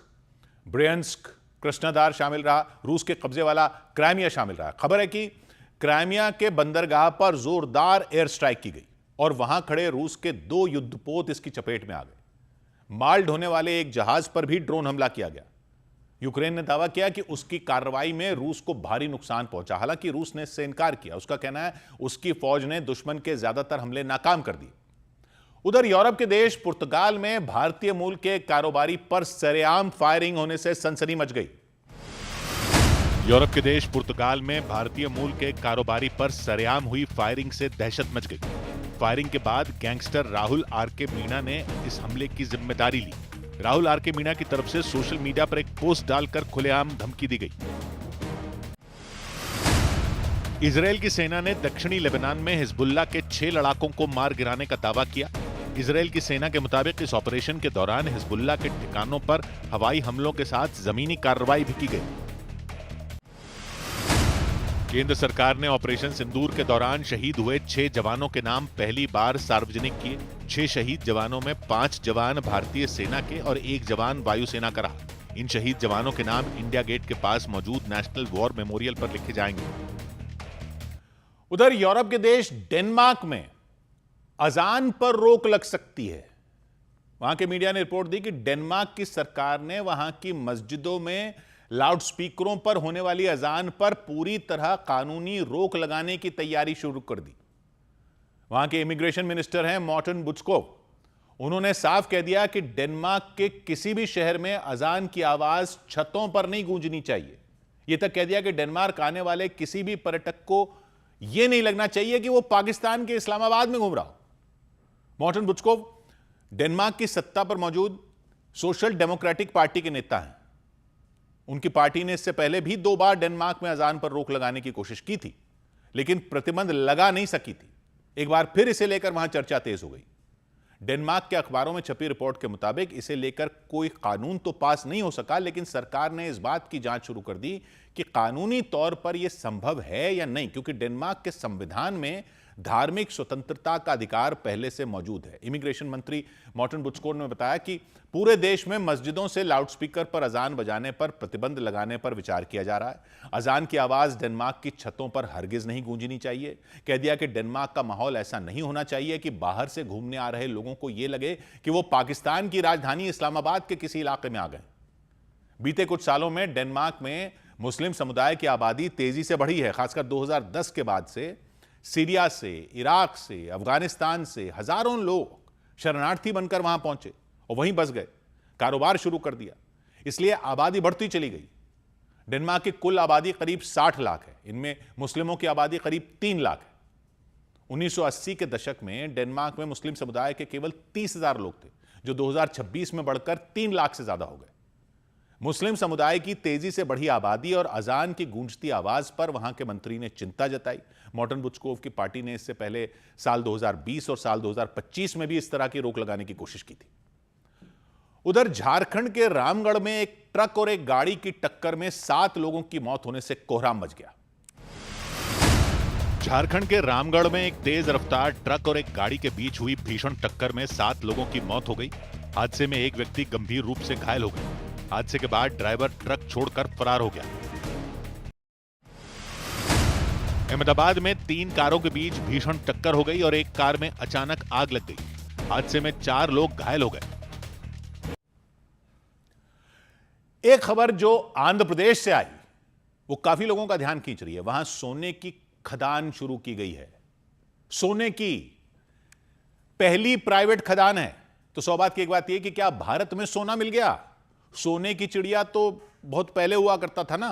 ब्रियांस्क, कृष्णोदार शामिल रहा। रूस के कब्जे वाला क्राइमिया शामिल रहा। खबर है कि क्राइमिया के बंदरगाह पर जोरदार एयर स्ट्राइक की गई और वहां खड़े रूस के 2 युद्धपोत इसकी चपेट में आ गए। माल ढोने वाले एक जहाज पर भी ड्रोन हमला किया गया। यूक्रेन ने दावा किया कि उसकी कार्रवाई में रूस को भारी नुकसान पहुंचा। हालांकि रूस ने इससे इनकार किया। उसका कहना है उसकी फौज ने दुश्मन के ज्यादातर हमले नाकाम कर दिए। उधर यूरोप के देश पुर्तगाल में भारतीय मूल के कारोबारी पर सरेआम फायरिंग होने से सनसनी मच गई। यूरोप के देश पुर्तगाल में भारतीय मूल के कारोबारी पर सरेआम हुई फायरिंग से दहशत मच गई। फायरिंग के बाद गैंगस्टर राहुल आर.के. मीणा ने इस हमले की जिम्मेदारी ली। राहुल आर.के. मीणा की तरफ से सोशल मीडिया पर एक पोस्ट डालकर खुलेआम धमकी दी गई। इजरायल की सेना ने दक्षिणी लेबनान में हिजबुल्लाह के 6 लड़ाकों को मार गिराने का दावा किया। इजरायल की सेना के मुताबिक इस ऑपरेशन के दौरान हिजबुल्लाह के ठिकानों पर हवाई हमलों के साथ जमीनी कार्रवाई भी की गई। केंद्र सरकार ने ऑपरेशन सिंदूर के दौरान शहीद हुए 6 जवानों के नाम पहली बार सार्वजनिक किए। 6 शहीद जवानों में 5 जवान भारतीय सेना के और 1 जवान वायुसेना का रहा। इन शहीद जवानों के नाम इंडिया गेट के पास मौजूद नेशनल वॉर मेमोरियल पर लिखे जाएंगे। उधर यूरोप के देश डेनमार्क में अजान पर रोक लग सकती है। वहां के मीडिया ने रिपोर्ट दी कि डेनमार्क की सरकार ने वहां की मस्जिदों में लाउडस्पीकरों पर होने वाली अजान पर पूरी तरह कानूनी रोक लगाने की तैयारी शुरू कर दी। वहां के इमिग्रेशन मिनिस्टर हैं मॉर्टन बुस्कोव। उन्होंने साफ कह दिया कि डेनमार्क के किसी भी शहर में अजान की आवाज छतों पर नहीं गूंजनी चाहिए। यह तक कह दिया कि डेनमार्क आने वाले किसी भी पर्यटक को यह नहीं लगना चाहिए कि वो पाकिस्तान के इस्लामाबाद में घूम रहा हो। मॉर्टन बुस्कोव डेनमार्क की सत्ता पर मौजूद सोशल डेमोक्रेटिक पार्टी के नेता हैं। उनकी पार्टी ने इससे पहले भी 2 बार डेनमार्क में अजान पर रोक लगाने की कोशिश की थी, लेकिन प्रतिबंध लगा नहीं सकी थी। एक बार फिर इसे लेकर वहां चर्चा तेज हो गई। डेनमार्क के अखबारों में छपी रिपोर्ट के मुताबिक इसे लेकर कोई कानून तो पास नहीं हो सका, लेकिन सरकार ने इस बात की जांच शुरू कर दी कि कानूनी तौर पर यह संभव है या नहीं, क्योंकि डेनमार्क के संविधान में धार्मिक स्वतंत्रता का अधिकार पहले से मौजूद है। इमिग्रेशन मंत्री मॉर्टन बुस्कोव ने बताया कि पूरे देश में मस्जिदों से लाउडस्पीकर पर अजान बजाने पर प्रतिबंध लगाने पर विचार किया जा रहा है। अजान की आवाज डेनमार्क की छतों पर हरगिज नहीं गूंजनी चाहिए। कह दिया कि डेनमार्क का माहौल ऐसा नहीं होना चाहिए कि बाहर से घूमने आ रहे लोगों को यह लगे कि वो पाकिस्तान की राजधानी इस्लामाबाद के किसी इलाके में आ गए। बीते कुछ सालों में डेनमार्क में मुस्लिम समुदाय की आबादी तेजी से बढ़ी है। खासकर 2010 के बाद से सीरिया से, इराक से, अफगानिस्तान से हजारों लोग शरणार्थी बनकर वहां पहुंचे और वहीं बस गए, कारोबार शुरू कर दिया। इसलिए आबादी बढ़ती चली गई। डेनमार्क की कुल आबादी करीब 60 लाख है। इनमें मुस्लिमों की आबादी करीब 3 लाख है। 1980 के दशक में डेनमार्क में मुस्लिम समुदाय के केवल 30,000 लोग थे, जो 2026 में बढ़कर 3 लाख से ज्यादा हो गए। मुस्लिम समुदाय की तेजी से बढ़ी आबादी और अजान की गूंजती आवाज पर वहां के मंत्री ने चिंता जताई। मॉर्टन बुस्कोव की पार्टी ने इससे पहले साल 2020 और साल 2025 में भी इस तरह की रोक लगाने की कोशिश की थी। उधर झारखंड के रामगढ़ में एक ट्रक और एक गाड़ी की टक्कर में 7 लोगों की मौत होने से कोहराम मच गया। झारखंड के रामगढ़ में एक तेज रफ्तार ट्रक और एक गाड़ी के बीच हुई भीषण टक्कर में 7 लोगों की मौत हो गई। हादसे में एक व्यक्ति गंभीर रूप से घायल हो गया। हादसे के बाद ड्राइवर ट्रक छोड़कर फरार हो गया। अहमदाबाद में 3 कारों के बीच भीषण टक्कर हो गई और एक कार में अचानक आग लग गई। हादसे में 4 लोग घायल हो गए। एक खबर जो आंध्र प्रदेश से आई वो काफी लोगों का ध्यान खींच रही है। वहां सोने की खदान शुरू की गई है। सोने की पहली प्राइवेट खदान है। तो सौभाग्य की एक बात यह कि क्या भारत में सोना मिल गया? सोने की चिड़िया तो बहुत पहले हुआ करता था ना,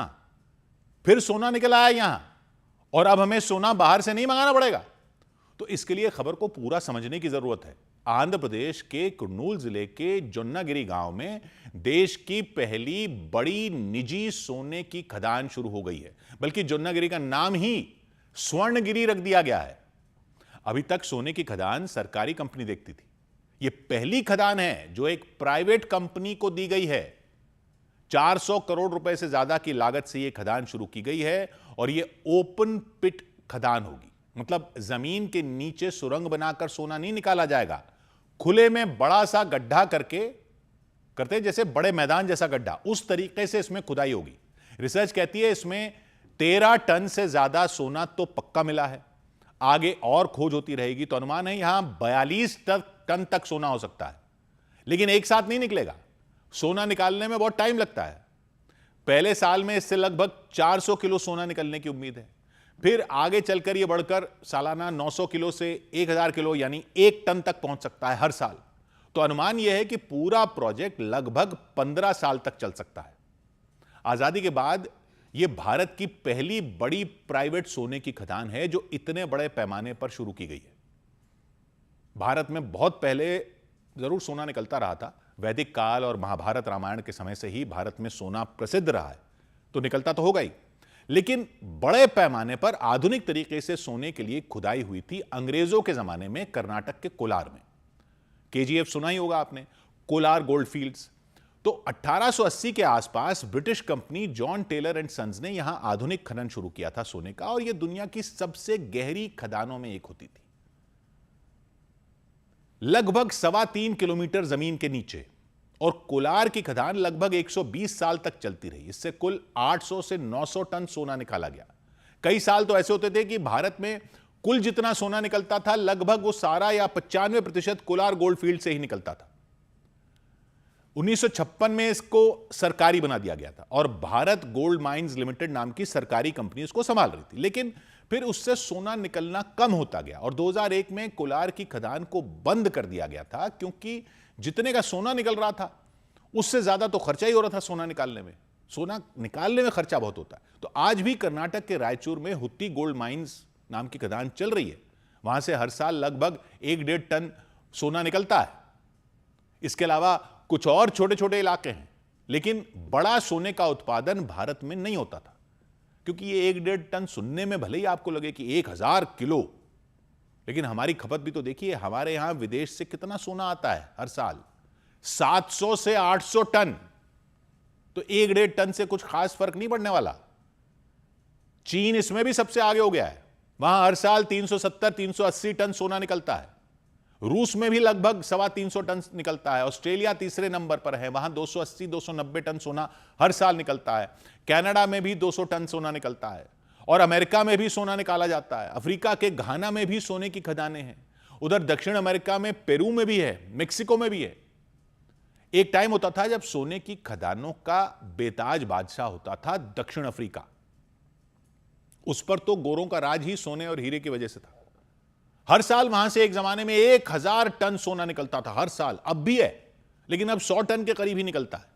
फिर सोना निकल आया यहां और अब हमें सोना बाहर से नहीं मंगाना पड़ेगा। तो इसके लिए खबर को पूरा समझने की जरूरत है। आंध्र प्रदेश के कुर्नूल जिले के जोन्नागिरी गांव में देश की पहली बड़ी निजी सोने की खदान शुरू हो गई है। बल्कि जोन्नागिरी का नाम ही स्वर्णगिरी रख दिया गया है। अभी तक सोने की खदान सरकारी कंपनी देखती थी। यह पहली खदान है जो एक प्राइवेट कंपनी को दी गई है। 400 करोड़ रुपए से ज्यादा की लागत से यह खदान शुरू की गई है और यह ओपन पिट खदान होगी। मतलब जमीन के नीचे सुरंग बनाकर सोना नहीं निकाला जाएगा, खुले में बड़ा सा गड्ढा करते जैसे बड़े मैदान जैसा गड्ढा, उस तरीके से इसमें खुदाई होगी। रिसर्च कहती है इसमें 13 टन से ज्यादा सोना तो पक्का मिला है। आगे और खोज होती रहेगी तो अनुमान है यहां 42 टन तक सोना हो सकता है। लेकिन एक साथ नहीं निकलेगा, सोना निकालने में बहुत टाइम लगता है। पहले साल में इससे लगभग 400 किलो सोना निकलने की उम्मीद है। फिर आगे चलकर यह बढ़कर सालाना 900 किलो से 1000 किलो यानी 1 टन तक पहुंच सकता है हर साल। तो अनुमान यह है कि पूरा प्रोजेक्ट लगभग 15 साल तक चल सकता है। आजादी के बाद यह भारत की पहली बड़ी प्राइवेट सोने की खदान है जो इतने बड़े पैमाने पर शुरू की गई है। भारत में बहुत पहले जरूर सोना निकलता रहा था, वैदिक काल और महाभारत रामायण के समय से ही भारत में सोना प्रसिद्ध रहा है, तो निकलता तो होगा ही। लेकिन बड़े पैमाने पर आधुनिक तरीके से सोने के लिए खुदाई हुई थी अंग्रेजों के जमाने में कर्नाटक के कोलार में। केजीएफ सुना ही होगा आपने, कोलार गोल्ड फील्ड्स। तो 1880 के आसपास British company John Taylor and Sons ने यहां आधुनिक खनन शुरू किया था सोने का, और यह दुनिया की सबसे गहरी खदानों में एक होती थी। लगभग 3.25 किलोमीटर जमीन के नीचे, और कोलार की खदान लगभग 120 साल तक चलती रही। इससे कुल 800 से 900 टन सोना निकाला गया। कई साल तो ऐसे होते थे कि भारत में कुल जितना सोना निकलता था लगभग वो सारा या 95% कोलार गोल्ड फील्ड से ही निकलता था। 1956 में इसको सरकारी बना दिया गया था और भारत गोल्ड माइंस लिमिटेड नाम की सरकारी कंपनी इसको संभाल रही थी। लेकिन फिर उससे सोना निकलना कम होता गया और 2001 में कोलार की खदान को बंद कर दिया गया था, क्योंकि जितने का सोना निकल रहा था उससे ज्यादा तो खर्चा ही हो रहा था सोना निकालने में। सोना निकालने में खर्चा बहुत होता है। तो आज भी कर्नाटक के रायचूर में हुत्ती गोल्ड माइंस नाम की खदान चल रही है। वहां से हर साल लगभग 1-1.5 टन सोना निकलता है। इसके अलावा कुछ और छोटे छोटे इलाके हैं, लेकिन बड़ा सोने का उत्पादन भारत में नहीं होता था, क्योंकि ये 1-1.5 टन सुनने में भले ही आपको लगे कि 1000 किलो, लेकिन हमारी खपत भी तो देखिए। हमारे यहां विदेश से कितना सोना आता है हर साल, 700 से 800 टन। तो 1-1.5 टन से कुछ खास फर्क नहीं पड़ने वाला। चीन इसमें भी सबसे आगे हो गया है, वहां हर साल 370-380 टन सोना निकलता है। रूस में भी लगभग 325 टन निकलता है। ऑस्ट्रेलिया तीसरे नंबर पर है, वहां 280-290 टन सोना हर साल निकलता है। कनाडा में भी 200 टन सोना निकलता है, और अमेरिका में भी सोना निकाला जाता है। अफ्रीका के घाना में भी सोने की खदानें हैं। उधर दक्षिण अमेरिका में पेरू में भी है, मेक्सिको में भी है। एक टाइम होता था जब सोने की खदानों का बेताज बादशाह होता था दक्षिण अफ्रीका। उस पर तो गोरों का राज ही सोने और हीरे की वजह से था। हर साल वहां से एक जमाने में 1000 टन सोना निकलता था हर साल। अब भी है, लेकिन अब 100 टन के करीब ही निकलता है।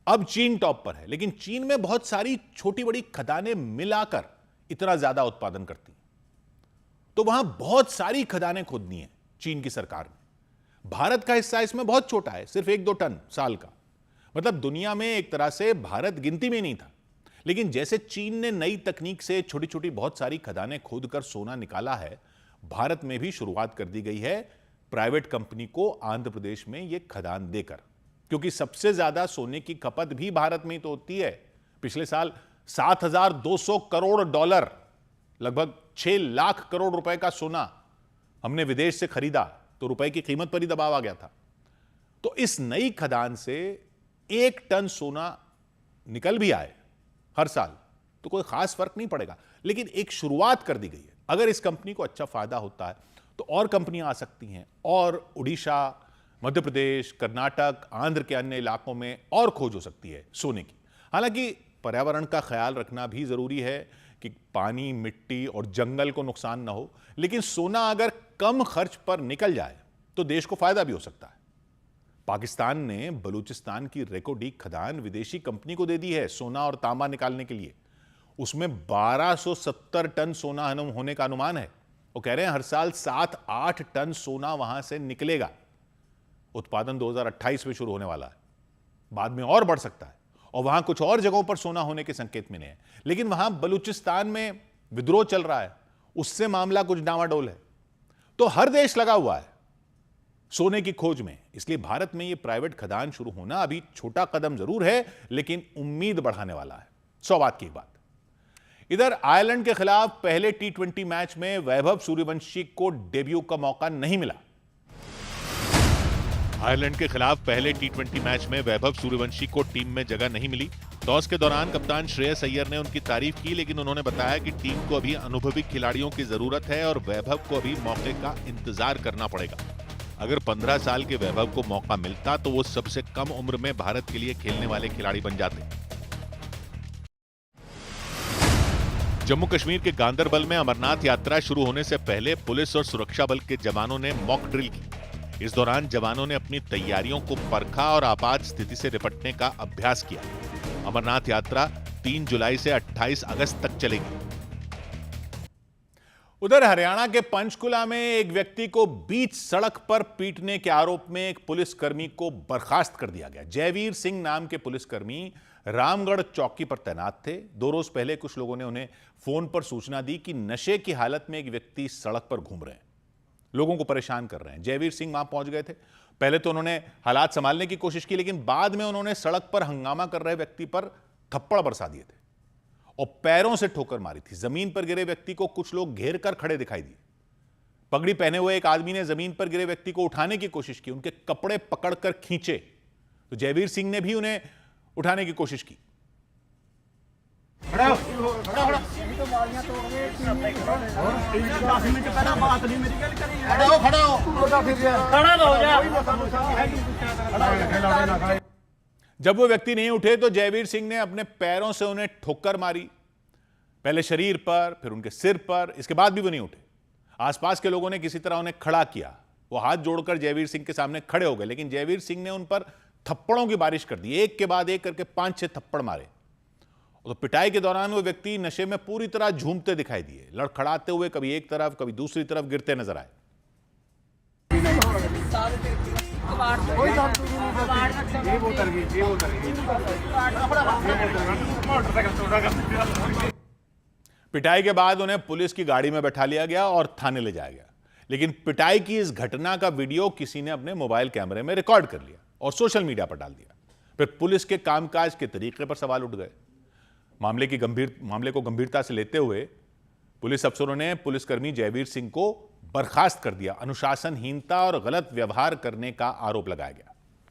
अब चीन टॉप पर है, लेकिन चीन में बहुत सारी छोटी बड़ी खदानें मिलाकर इतना ज्यादा उत्पादन करती हैं। तो वहां बहुत सारी खदानें खोदनी है चीन की सरकार ने। भारत का हिस्सा इसमें बहुत छोटा है, सिर्फ 1-2 टन साल का। मतलब दुनिया में एक तरह से भारत गिनती में नहीं था। लेकिन जैसे चीन ने नई तकनीक से छोटी छोटी बहुत सारी खदानें खोदकर सोना निकाला है, भारत में भी शुरुआत कर दी गई है प्राइवेट कंपनी को आंध्र प्रदेश में यह खदान देकर, क्योंकि सबसे ज्यादा सोने की खपत भी भारत में ही तो होती है। पिछले साल 7,200 करोड़ डॉलर, लगभग 6 लाख करोड़ रुपए का सोना हमने विदेश से खरीदा, तो रुपए की कीमत पर ही दबाव आ गया था। तो इस नई खदान से 1 टन सोना निकल भी आए हर साल तो कोई खास फर्क नहीं पड़ेगा, लेकिन एक शुरुआत कर दी गई है। अगर इस कंपनी को अच्छा फायदा होता है तो और कंपनियां आ सकती हैं, और उड़ीसा, मध्य प्रदेश, कर्नाटक, आंध्र के अन्य इलाकों में और खोज हो सकती है सोने की। हालांकि पर्यावरण का ख्याल रखना भी जरूरी है कि पानी, मिट्टी और जंगल को नुकसान ना हो। लेकिन सोना अगर कम खर्च पर निकल जाए तो देश को फायदा भी हो सकता है। पाकिस्तान ने बलूचिस्तान की रेकोडी खदान विदेशी कंपनी को दे दी है सोना और तांबा निकालने के लिए। उसमें 1270 टन सोना होने का अनुमान है। वो कह रहे हैं हर साल 7-8 टन सोना वहां से निकलेगा। उत्पादन 2028 में शुरू होने वाला है, बाद में और बढ़ सकता है। और वहां कुछ और जगहों पर सोना होने के संकेत मिले हैं, लेकिन वहां बलूचिस्तान में विद्रोह चल रहा है, उससे मामला कुछ डामाडोल है। तो हर देश लगा हुआ है सोने की खोज में। इसलिए भारत में यह प्राइवेट खदान शुरू होना अभी छोटा कदम जरूर है, लेकिन उम्मीद बढ़ाने वाला है। 100 बात की एक बात। इधर आयरलैंड के खिलाफ पहले T20 मैच में वैभव सूर्यवंशी को डेब्यू का मौका नहीं मिला। आयरलैंड के खिलाफ पहले T20 मैच में वैभव सूर्यवंशी को टीम में जगह नहीं मिली। टॉस के दौरान कप्तान श्रेयस अय्यर ने उनकी तारीफ की, लेकिन उन्होंने बताया कि टीम को अभी अनुभवी खिलाड़ियों की जरूरत है और वैभव को अभी मौके का इंतजार करना पड़ेगा। अगर 15 साल के वैभव को मौका मिलता तो वो सबसे कम उम्र में भारत के लिए खेलने वाले खिलाड़ी बन जाते। जम्मू कश्मीर के गांदरबल में अमरनाथ यात्रा शुरू होने से पहले पुलिस और सुरक्षा बल के जवानों ने मॉक ड्रिल की। इस दौरान जवानों ने अपनी तैयारियों को परखा और आपात स्थिति से निपटने का अभ्यास किया। अमरनाथ यात्रा 3 जुलाई से 28 अगस्त तक चलेगी। उधर हरियाणा के पंचकुला में एक व्यक्ति को बीच सड़क पर पीटने के आरोप में एक पुलिसकर्मी को बर्खास्त कर दिया गया। जयवीर सिंह नाम के पुलिसकर्मी रामगढ़ चौकी पर तैनात थे। 2 रोज पहले कुछ लोगों ने उन्हें फोन पर सूचना दी कि नशे की हालत में एक व्यक्ति सड़क पर घूम रहे हैं, लोगों को परेशान कर रहे हैं। जयवीर सिंह वहां पहुंच गए थे। पहले तो उन्होंने हालात संभालने की कोशिश की, लेकिन बाद में उन्होंने सड़क पर हंगामा कर रहे व्यक्ति पर थप्पड़ बरसा दिए थे और पैरों से ठोकर मारी थी। जमीन पर गिरे व्यक्ति को कुछ लोग घेर कर खड़े दिखाई दिए। पगड़ी पहने हुए एक आदमी ने जमीन पर गिरे व्यक्ति को उठाने की कोशिश की, उनके कपड़े पकड़कर खींचे तो जयवीर सिंह ने भी उन्हें उठाने की कोशिश की। जब वो व्यक्ति नहीं उठे तो जयवीर सिंह ने अपने पैरों से उन्हें ठोकर मारी, पहले शरीर पर, फिर उनके सिर पर। इसके बाद भी वो नहीं उठे। आसपास के लोगों ने किसी तरह उन्हें खड़ा किया। वो हाथ जोड़कर जयवीर सिंह के सामने खड़े हो गए, लेकिन जयवीर सिंह ने उन पर थप्पड़ों की बारिश कर दी। एक के बाद एक करके 5-6 थप्पड़ मारे। तो पिटाई के दौरान वो व्यक्ति नशे में पूरी तरह झूमते दिखाई दिए, लड़खड़ाते हुए कभी एक तरफ कभी दूसरी तरफ गिरते नजर आए। पिटाई के बाद उन्हें पुलिस की गाड़ी में बैठा लिया गया और थाने ले जाया गया। लेकिन पिटाई की इस घटना का वीडियो किसी ने अपने मोबाइल कैमरे में रिकॉर्ड कर लिया और सोशल मीडिया पर डाल दिया। फिर पुलिस के कामकाज के तरीके पर सवाल उठ गए। मामले को गंभीरता से लेते हुए पुलिस अफसरों ने पुलिसकर्मी जयवीर सिंह को बर्खास्त कर दिया। अनुशासनहीनता और गलत व्यवहार करने का आरोप लगाया गया।